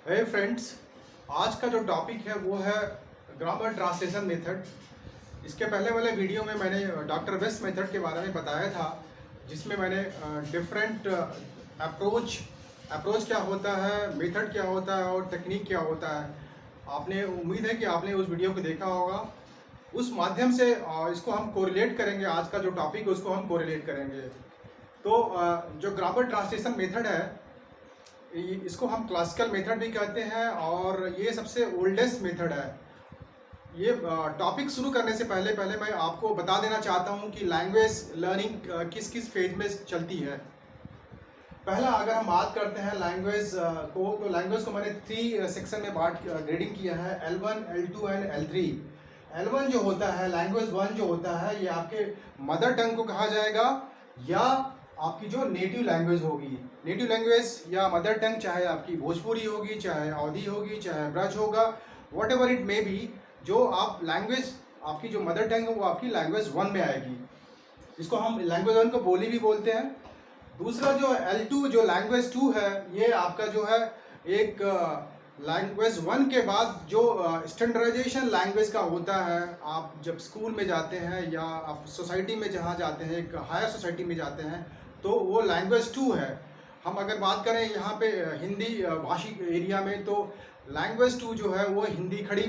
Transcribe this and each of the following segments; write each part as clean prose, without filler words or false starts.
हे friends, आज का जो टॉपिक है वो है ग्रामर ट्रांसलेशन मेथड। इसके पहले वाले वीडियो में मैंने डॉक्टर वेस्ट मेथड के बारे में बताया था, जिसमें मैंने डिफरेंट अप्रोच क्या होता है, मेथड क्या होता है और टेक्निक क्या होता है। आपने उम्मीद है कि आपने उस वीडियो को देखा होगा। उस माध्यम से इसको हम कोरिलेट करेंगे। आज का जो टॉपिक है उसको हम कोरिलेट करेंगे। तो जो ग्रामर ट्रांसलेशन मेथड है, इसको हम क्लासिकल मेथड भी कहते हैं और ये सबसे ओल्डेस्ट मेथड है। ये टॉपिक शुरू करने से पहले पहले मैं आपको बता देना चाहता हूँ कि लैंग्वेज लर्निंग किस किस फेज में चलती है। पहला अगर हम बात करते हैं लैंग्वेज तो लैंग्वेज को मैंने 3 सेक्शन में ग्रेडिंग किया है, L1, L2 and L3। L1 जो होता है, लैंग्वेज 1 जो होता है, ये आपके मदर टंग को कहा जाएगा या आपकी जो नेटिव लैंग्वेज होगी। नेटिव लैंग्वेज या मदर टंग चाहे आपकी भोजपुरी होगी, चाहे अवधी होगी, चाहे ब्रज होगा, what ever it may be, जो आप लैंग्वेज आपकी जो मदर टंग है वो आपकी लैंग्वेज 1 में आएगी। इसको हम लैंग्वेज 1 को बोली भी बोलते हैं। दूसरा जो L2 जो लैंग्वेज 2 है, ये आपका जो है एक लैंग्वेज 1 के बाद जो स्टैंडर्डाइजेशन लैंग्वेज का होता है। आप जब स्कूल में जाते हैं या आप सोसाइटी में जहाँ जाते हैं, एक हायर सोसाइटी में जाते हैं, तो वो लैंग्वेज 2 है। हम अगर बात करें यहाँ पे हिंदी भाषी एरिया में, तो लैंग्वेज 2 जो है वो हिंदी खड़ी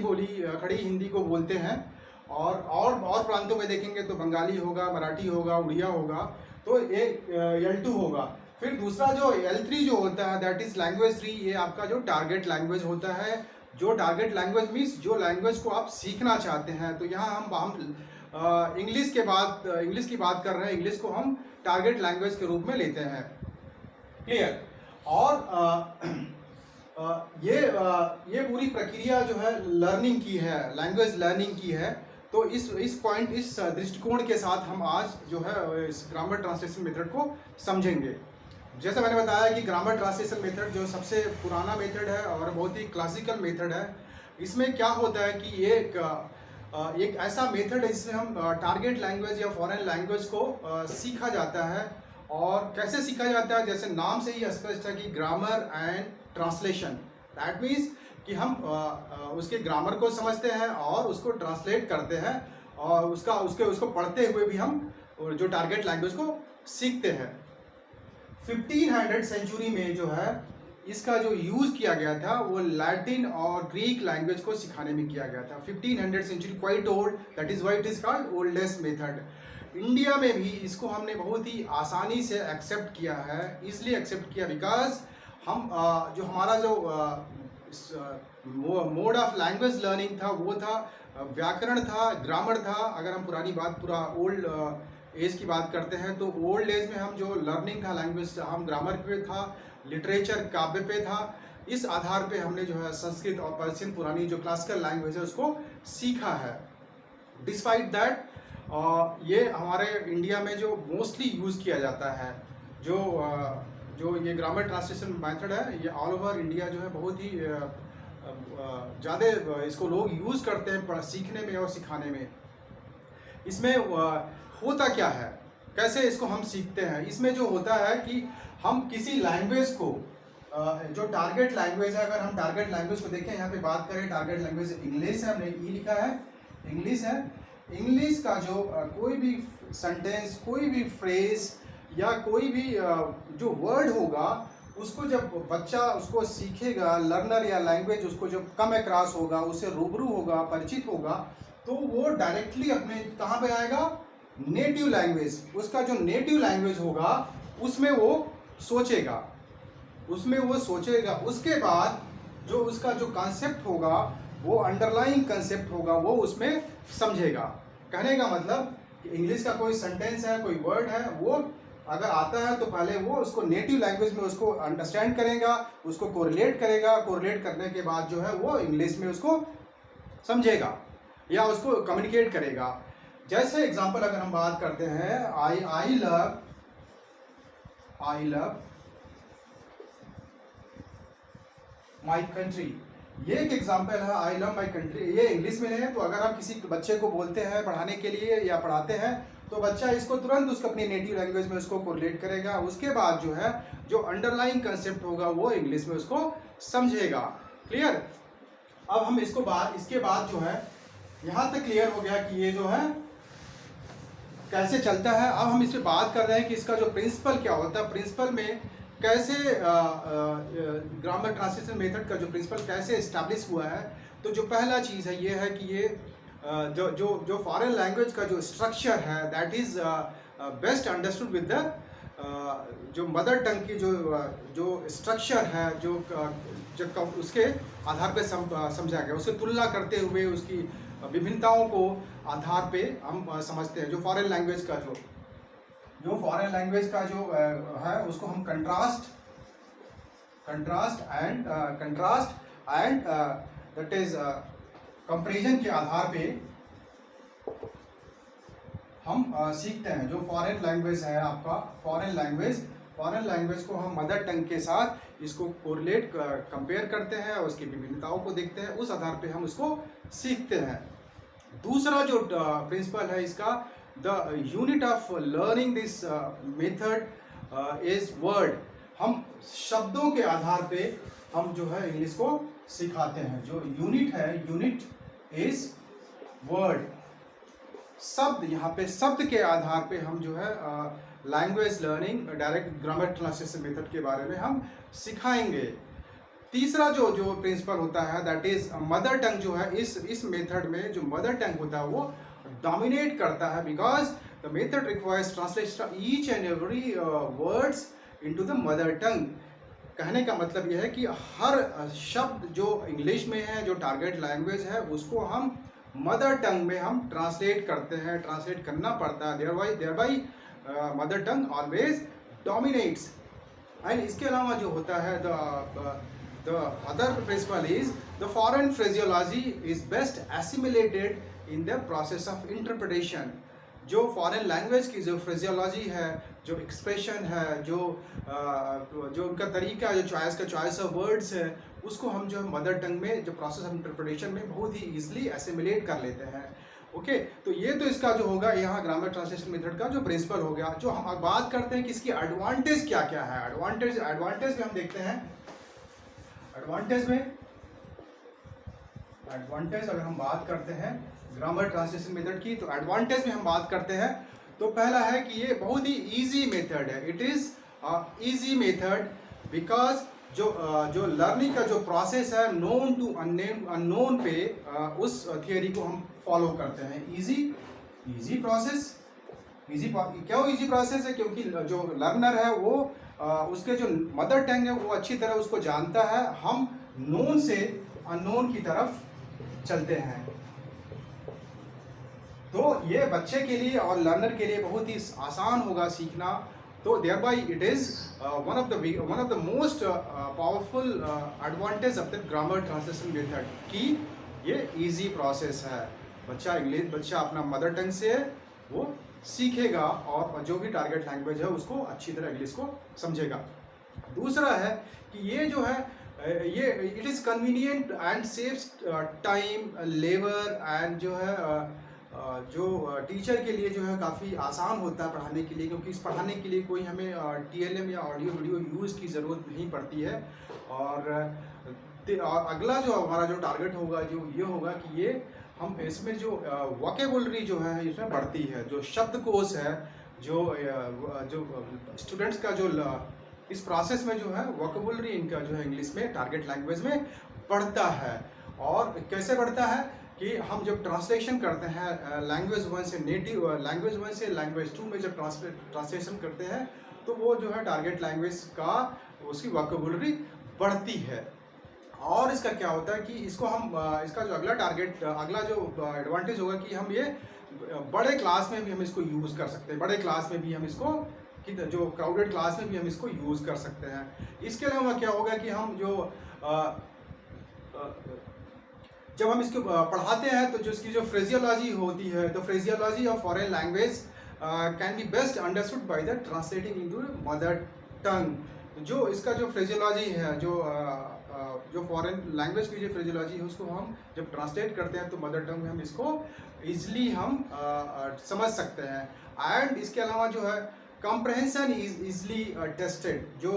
हिंदी को बोलते हैं। और प्रांतों में देखेंगे तो बंगाली होगा, मराठी होगा, उड़िया होगा, तो ये L2 होगा। फिर दूसरा जो L3 जो होता है, दैट इज लैंग्वेज 3। ये आपका जो टारगेट लैंग्वेज होता है। जो टारगेट लैंग्वेज मीन्स जो लैंग्वेज को आप सीखना चाहते हैं। तो यहाँ हम इंग्लिश की बात कर रहे हैं। इंग्लिश को हम टारगेट लैंग्वेज के रूप में लेते हैं। क्लियर? और ये पूरी प्रक्रिया जो है लर्निंग की है, लैंग्वेज लर्निंग की है। तो इस दृष्टिकोण के साथ हम आज जो है इस ग्रामर ट्रांसलेशन मेथड को समझेंगे। जैसा मैंने बताया कि ग्रामर ट्रांसलेशन मेथड जो सबसे पुराना मेथड है और बहुत ही क्लासिकल मेथड है। इसमें क्या होता है कि ये एक ऐसा मेथड है जिसमें हम टारगेट लैंग्वेज या फॉरेन लैंग्वेज को सीखा जाता है। और कैसे सीखा जाता है, जैसे नाम से ही स्पष्ट है कि grammar and translation. That means कि हम उसके ग्रामर को समझते हैं और उसको ट्रांसलेट करते हैं, और उसको पढ़ते हुए भी हम जो टारगेट लैंग्वेज को सीखते हैं। 1500 सेंचुरी में जो है इसका जो यूज़ किया गया था वो लैटिन और ग्रीक लैंग्वेज को सिखाने में किया गया था। 1500 century, quite old, that is why it is called oldest method. India में भी इसको हमने बहुत ही आसानी से एक्सेप्ट किया है। इसलिए एक्सेप्ट किया बिकॉज हम जो हमारा जो मोड ऑफ लैंग्वेज लर्निंग था वो था व्याकरण था, ग्रामर था। अगर हम पुरानी बात पूरा ओल्ड एज की बात करते हैं तो ओल्ड एज में हम जो लर्निंग था लैंग्वेज, हम ग्रामर पे था, लिटरेचर काव्य पे था। इस आधार पे हमने जो है संस्कृत और पर्शियन पुरानी जो क्लासिकल लैंग्वेज है उसको सीखा है। डिस्पाइट दैट ये हमारे इंडिया में जो मोस्टली यूज़ किया जाता है, जो ये ग्रामर ट्रांसलेशन मेथड है, ये ऑल ओवर इंडिया जो है बहुत ही ज़्यादा इसको लोग यूज़ करते हैं सीखने में और सिखाने में। इसमें होता क्या है, कैसे इसको हम सीखते हैं? इसमें जो होता है कि हम किसी लैंग्वेज को जो टारगेट लैंग्वेज है, अगर हम टारगेट लैंग्वेज को देखें, यहाँ पे बात करें टारगेट लैंग्वेज इंग्लिश है, हमने ई लिखा है, इंग्लिश है। इंग्लिश का जो कोई भी सेंटेंस, कोई भी फ्रेज या कोई भी जो वर्ड होगा, उसको जब बच्चा उसको सीखेगा, लर्नर या लैंग्वेज उसको जब कम अक्रॉस होगा, उससे रूबरू होगा, परिचित होगा, तो वो डायरेक्टली अपने कहाँ पे आएगा? Native language. उसका जो नेटिव लैंग्वेज होगा उसमें वो सोचेगा, उसके बाद जो उसका जो कॉन्सेप्ट होगा, वो अंडरलाइंग कंसेप्ट होगा, वो उसमें समझेगा। कहने का मतलब कि इंग्लिश का कोई सेंटेंस है, कोई वर्ड है, वो अगर आता है तो पहले वो उसको नेटिव लैंग्वेज में उसको अंडरस्टैंड करेगा, उसको कोरिलेट करेगा। कोरिलेट करने के बाद जो है वो इंग्लिश में उसको समझेगा या उसको कम्युनिकेट करेगा। जैसे एग्जांपल अगर हम बात करते हैं, आई लव माई कंट्री, ये एक एग्जांपल है। आई लव माई कंट्री, ये इंग्लिश में है। तो अगर हम किसी बच्चे को बोलते हैं पढ़ाने के लिए या पढ़ाते हैं, तो बच्चा इसको तुरंत उसको अपनी नेटिव लैंग्वेज में उसको कोरिलेट करेगा। उसके बाद जो है जो अंडरलाइन कंसेप्ट होगा वो इंग्लिश में उसको समझेगा। क्लियर? अब हम इसके बाद जो है यहाँ तक क्लियर हो गया कि ये जो है कैसे चलता है। अब हम इस पर बात कर रहे हैं कि इसका जो प्रिंसिपल क्या होता है, प्रिंसिपल में कैसे ग्रामर ट्रांसलेशन मेथड का जो प्रिंसिपल कैसे इस्टेब्लिश हुआ है। तो जो पहला चीज़ है ये है कि ये जो जो जो फॉरेन लैंग्वेज का जो स्ट्रक्चर है that is best understood with the जो मदर टंग की जो स्ट्रक्चर है जो उसके आधार पे समझा गया, उससे तुलना करते हुए उसकी विभिन्नताओं को आधार पे हम समझते हैं। जो फॉरेन लैंग्वेज का जो है उसको हम contrast and that is comparison के आधार पे हम सीखते हैं। जो फॉरेन लैंग्वेज है आपका फॉरेन लैंग्वेज को हम मदर टंग के साथ इसको कोरिलेट कंपेयर करते हैं और उसकी विभिन्नताओं को देखते हैं, उस आधार पे हम उसको सीखते हैं। दूसरा जो प्रिंसिपल है इसका, the unit of learning this method is word. हम शब्दों के आधार पे हम जो है इंग्लिश को सिखाते हैं। जो यूनिट इज वर्ड। शब्द, यहाँ पे शब्द के आधार पे हम जो है language learning direct grammar translation method के बारे में हम सिखाएंगे। तीसरा जो प्रिंसिपल होता है दैट इज मदर टंग जो है, इस मेथड में जो मदर टंग होता है वो डोमिनेट करता है, because the method requires translation each and every words into the mother tongue. कहने का मतलब यह है कि हर शब्द जो इंग्लिश में है, जो टारगेट लैंग्वेज है, उसको हम मदर टंग में हम ट्रांसलेट करते हैं, ट्रांसलेट करना पड़ता है। Thereby mother tongue always dominates. And इसके अलावा जो होता है the other principle is the foreign phraseology is best assimilated in the process of interpretation। जो फॉरेन लैंग्वेज की जो फ्रेजियोलॉजी है, जो एक्सप्रेशन है, जो उनका तरीका, जो चॉइस ऑफ वर्ड्स है, उसको हम जो मदर टंग में जो प्रोसेस ऑफ इंटरप्रिटेशन में बहुत ही इजीली एसिमिलेट कर लेते हैं। ओके, तो ये तो इसका जो होगा यहाँ ग्रामर ट्रांसलेशन मेथड का जो प्रिंसिपल हो गया। जो हम बात करते हैं कि इसकी एडवांटेज क्या क्या है। एडवांटेज में हम देखते हैं, एडवांटेज अगर हम बात करते हैं ग्रामर ट्रांसलेशन मेथड की, तो एडवांटेज में हम बात करते हैं तो पहला है कि ये बहुत ही इजी मेथड है। It is easy method because जो लर्निंग का जो प्रोसेस है नोन टू अननोन पे उस थियोरी को हम फॉलो करते हैं। Easy process. क्यों इजी प्रोसेस है? क्योंकि जो लर्नर है वो उसके जो मदर टंग है वो अच्छी तरह उसको जानता है। हम नोन से अननोन की तरफ चलते हैं, तो ये बच्चे के लिए और लर्नर के लिए बहुत ही आसान होगा सीखना। तो thereby it is one of the most powerful advantage of the grammar translation method कि ये easy process है। बच्चा अपना मदर टंग से वो सीखेगा और जो भी टारगेट लैंग्वेज है उसको अच्छी तरह इंग्लिश को समझेगा। दूसरा है कि ये जो है ये it is convenient and saves time, labour and जो है जो टीचर के लिए जो है काफ़ी आसान होता है पढ़ाने के लिए, क्योंकि इस पढ़ाने के लिए कोई हमें TLM या ऑडियो वीडियो यूज़ की ज़रूरत नहीं पड़ती है। और अगला जो हमारा जो टारगेट होगा जो ये होगा कि ये हम इसमें जो वोकेबुलरी जो है इसमें बढ़ती है, जो शब्दकोश है, जो स्टूडेंट्स का जो इस प्रोसेस में जो है वोकेबुलरी इनका जो है इंग्लिश में टारगेट लैंग्वेज में बढ़ता है। और कैसे बढ़ता है कि हम जब ट्रांसलेशन करते हैं लैंग्वेज 1 से लैंग्वेज 2 में जब ट्रांसलेशन करते हैं तो वो जो है टारगेट लैंग्वेज का उसकी वोकेबुलरी बढ़ती है। और इसका क्या होता है कि इसको हम इसका जो अगला जो एडवांटेज होगा कि हम ये बड़े क्लास में भी हम इसको यूज़ कर सकते हैं। बड़े क्लास में भी हम इसको जो क्राउडेड क्लास में भी हम इसको यूज़ कर सकते हैं। इसके अलावा क्या होगा कि हम जब हम इसको पढ़ाते हैं तो जो इसकी जो फ्रेजियोलॉजी होती है, the phraseology of foreign language can be best understood by the translating into mother tongue. जो इसका जो फ्रेजियोलॉजी है, जो जो फॉरेन लैंग्वेज की जो फ्रेजोलॉजी है उसको हम जब ट्रांसलेट करते हैं तो मदर टंग में हम इसको ईजिली हम समझ सकते हैं। एंड इसके अलावा जो है कंप्रहेंशन इज इजली टेस्टेड। जो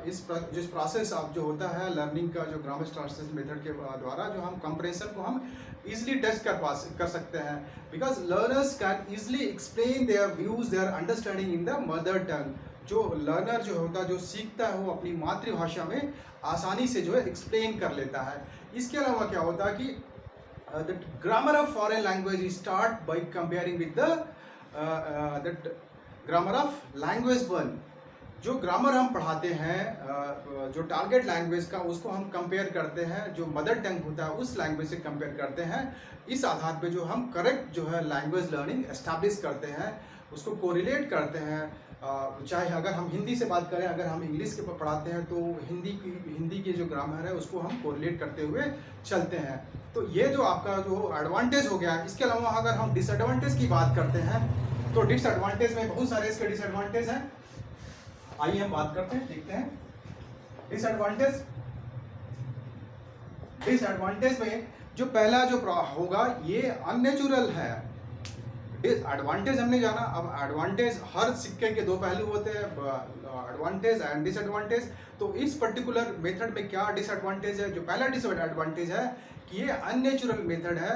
जिस प्रोसेस आप जो होता है लर्निंग का, जो ग्रामर ट्रांसलेशन मेथड के द्वारा जो हम कंप्रहेंशन को हम इजली टेस्ट कर सकते हैं, because learners can easily explain their views, their understanding in the mother tongue. जो लर्नर जो होता है, जो सीखता है, वो अपनी मातृभाषा में आसानी से जो है एक्सप्लेन कर लेता है। इसके अलावा क्या होता है कि the grammar of foreign language start by comparing with the grammar of language one. जो ग्रामर हम पढ़ाते हैं जो टारगेट लैंग्वेज का, उसको हम कंपेयर करते हैं जो मदर टंग होता है उस लैंग्वेज से कंपेयर करते हैं। इस आधार पे जो हम करेक्ट जो है लैंग्वेज लर्निंग एस्टैब्लिश करते हैं, उसको कोरिलेट करते हैं। चाहे अगर हम हिंदी से बात करें, अगर हम इंग्लिश के पढ़ाते हैं तो हिंदी की जो ग्रामर है उसको हम कोरिलेट करते हुए चलते हैं। तो ये जो आपका जो एडवांटेज हो गया। इसके अलावा अगर हम डिसएडवांटेज की बात करते हैं तो डिसएडवांटेज में बहुत सारे इसके डिसएडवांटेज हैं। आइए हम बात करते हैं, देखते हैं डिसएडवांटेज में जो पहला जो होगा ये अननेचुरल है। एडवांटेज हमने जाना, अब एडवांटेज हर सिक्के के दो पहलू होते हैं, एडवांटेज एंड डिसएडवांटेज। तो इस पर्टिकुलर मेथड में क्या डिसएडवांटेज है? जो पहला डिसएडवांटेज है कि ये अननेचुरल मेथड है।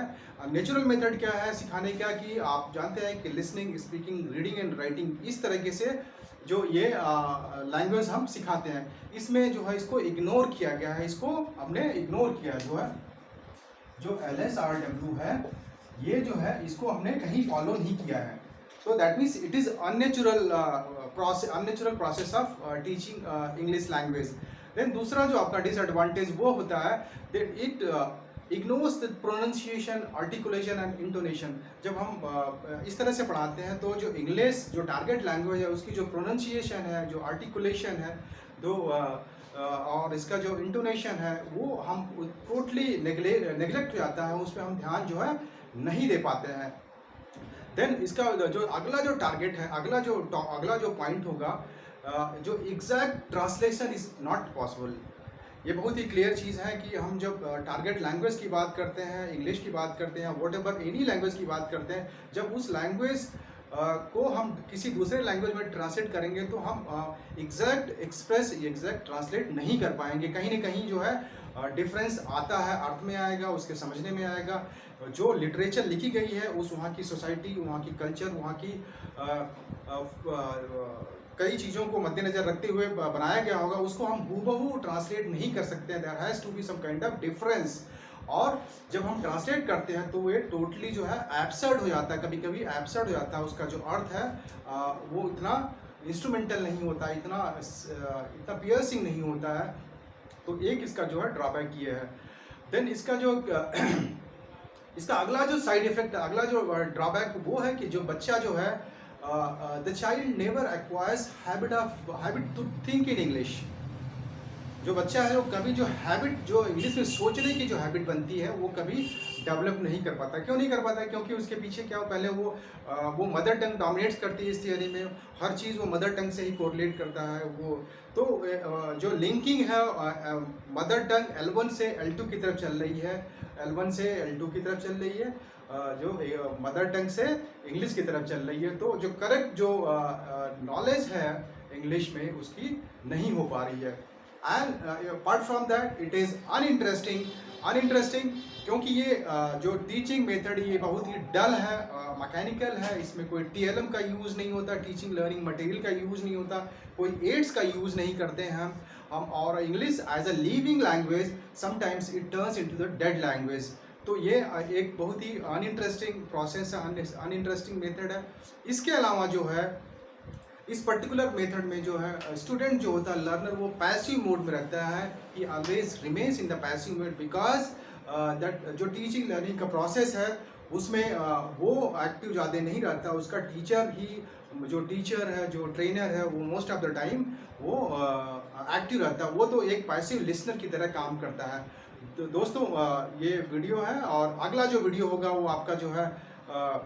नेचुरल मेथड क्या है सिखाने का, कि आप जानते हैं कि listening, speaking, reading and writing, इस तरीके से जो ये लैंग्वेज हम सिखाते हैं, इसमें जो है इसको इग्नोर किया गया है। इसको हमने इग्नोर किया जो LSRW है, ये जो है इसको हमने कहीं फॉलो नहीं किया है। तो that means it is unnatural process of teaching English language. Then दूसरा जो आपका डिसएडवांटेज वो होता है that it ignores the pronunciation, articulation and intonation. जब हम इस तरह से पढ़ाते हैं तो जो इंग्लिश जो टारगेट लैंग्वेज है उसकी जो प्रोनाउंसिएशन है, जो आर्टिकुलेशन है, और इसका जो इंटोनेशन है वो हम टोटली नेग्लेक्ट हो जाता है, उस पर हम ध्यान जो है नहीं दे पाते हैं। देन इसका जो अगला जो टारगेट है, अगला जो पॉइंट होगा, जो exact translation is not possible. ये बहुत ही क्लियर चीज़ है कि हम जब टारगेट लैंग्वेज की बात करते हैं, इंग्लिश की बात करते हैं, वॉट एवर एनी लैंग्वेज की बात करते हैं, जब उस लैंग्वेज को हम किसी दूसरे लैंग्वेज में ट्रांसलेट करेंगे तो हम एग्जैक्ट ट्रांसलेट नहीं कर पाएंगे। कहीं ना कहीं जो है डिफरेंस आता है, अर्थ में आएगा, उसके समझने में आएगा। जो लिटरेचर लिखी गई है उस वहाँ की सोसाइटी, वहाँ की कल्चर, वहाँ की कई चीज़ों को मद्देनजर रखते हुए बनाया गया होगा, उसको हम हूबहू ट्रांसलेट नहीं कर सकते हैं। There has to be some kind of difference. और जब हम ट्रांसलेट करते हैं तो ये टोटली जो है एब्सर्ड हो जाता है, कभी कभी एब्सर्ड हो जाता है। उसका जो अर्थ है वो इतना इंस्ट्रूमेंटल नहीं होता, इतना पियर्सिंग नहीं होता है। तो एक इसका जो है ड्रॉबैक ये है। देन इसका जो इसका अगला जो साइड इफेक्ट, अगला जो ड्रॉबैक वो है कि जो बच्चा जो है the child never acquires habit to think in English. जो बच्चा है वो कभी जो हैबिट, जो इंग्लिश में सोचने की जो हैबिट बनती है वो कभी डेवलप नहीं कर पाता। क्यों नहीं कर पाता है? क्योंकि उसके पीछे क्या हो, पहले वो मदर टंग डोमिनेट्स करती है इस थियरी में, हर चीज़ वो मदर टंग से ही कोरिलेट करता है वो। तो जो लिंकिंग है मदर टंग L1 से L2 की तरफ चल रही है, L1 से L2 की तरफ चल रही है, जो मदर टंग से इंग्लिश की तरफ चल रही है। तो जो करेक्ट जो नॉलेज है इंग्लिश में उसकी नहीं हो पा रही है। And apart from that it is uninteresting क्योंकि ये जो टीचिंग मेथड ये बहुत ही डल है, मैकेनिकल है। इसमें कोई TLM का यूज़ नहीं होता, टीचिंग लर्निंग मटेरियल का यूज़ नहीं होता, कोई एड्स का यूज़ नहीं करते हैं हम। और English as a living language sometimes it turns into the dead language. तो ये एक बहुत ही अनइंटरेस्टिंग प्रोसेस है, अनइंटरेस्टिंग मेथड है। इसके अलावा जो है इस पर्टिकुलर मेथड में जो है स्टूडेंट जो होता है, लर्नर, वो पैसिव मोड में रहता है। ही always remains in the passive mode because that जो टीचिंग लर्निंग का प्रोसेस है उसमें वो एक्टिव ज़्यादा नहीं रहता। उसका टीचर ही, जो टीचर है, जो ट्रेनर है, वो मोस्ट ऑफ द टाइम वो एक्टिव रहता है। वो तो एक पैसिव लिसनर की तरह काम करता है। तो दोस्तों ये वीडियो है और अगला जो वीडियो होगा वो आपका जो है